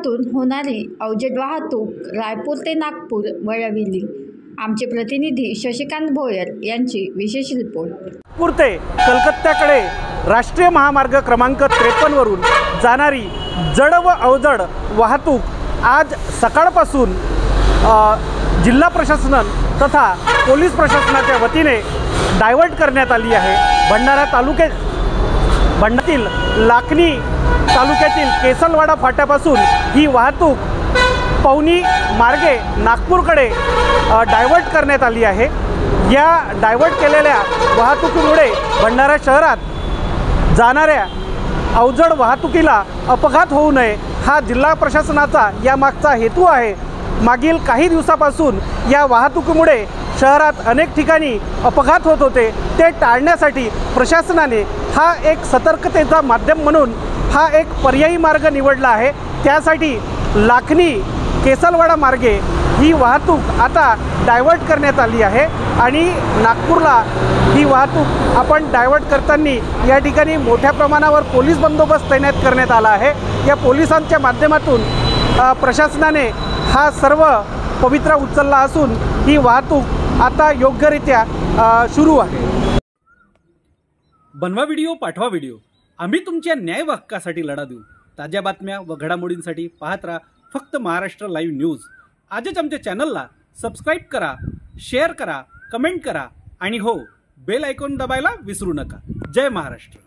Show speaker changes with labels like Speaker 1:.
Speaker 1: मार्गातून होणारी अवजड वाहतूक रायपूर ते नागपूर वळविली। आमचे प्रतिनिधी शशिकांत भोयर यांची विशेष रिपोर्ट।
Speaker 2: नागपूर ते कलकत्त्याकडे राष्ट्रीय महामार्ग क्रमांक 53 वरून जाणारी जड व अवजड वाहतूक आज सकाळपासून जिल्हा प्रशासन तथा पोलीस प्रशासनाच्या वतीने डायव्हर्ट करण्यात आली आहे। भंडारातील लाखनी तालुक्यातील केसलवाडा फाट्यापासून ही वाहतूक पवनी मार्गे नागपूरकडे डायव्हर्ट करण्यात आली आहे। या डायव्हर्ट केलेल्या वाहतुकीमुळे भंडारा शहरात जाणाऱ्या अवजड वाहतुकीला अपघात होऊ नये हा जिल्हा प्रशासनाचा यामागचा हेतू आहे। मागील काही दिवसापासून या वाहतुकीमुळे शहरात अनेक ठिकाणी अपघात होत होते, ते टाळण्यासाठी प्रशासनाने हा एक सतर्कतेचा माध्यम म्हणून हा एक पर्यायी मार्ग निवडला आहे। त्यासाठी लाखनी केसलवाडा मार्गे ही वाहतूक आता डायव्हर्ट करण्यात आली आहे आणि नागपूरला ही वाहतूक आपण डायव्हर्ट करताना या ठिकाणी मोठ्या प्रमाणावर पोलीस बंदोबस्त तैनात करण्यात आला आहे। या पोलिसांच्या माध्यमातून प्रशासनाने हा सर्व पवित्रा उचलला असून ही वाहतूक आता योग्यरित्या सुरू आहे।
Speaker 3: बनवा व्हिडिओ, पाठवा व्हिडिओ, आम्ही तुमच्या न्याय व हक्कासाठी लढा देऊ। ताज्या बातम्या व घडामोडींसाठी पाहत राहा फक्त महाराष्ट्र लाईव्ह न्यूज। आजच आमच्या चॅनलला सबस्क्राईब करा, शेअर करा, कमेंट करा आणि हो, बेल आयकॉन दबायला विसरू नका। जय महाराष्ट्र।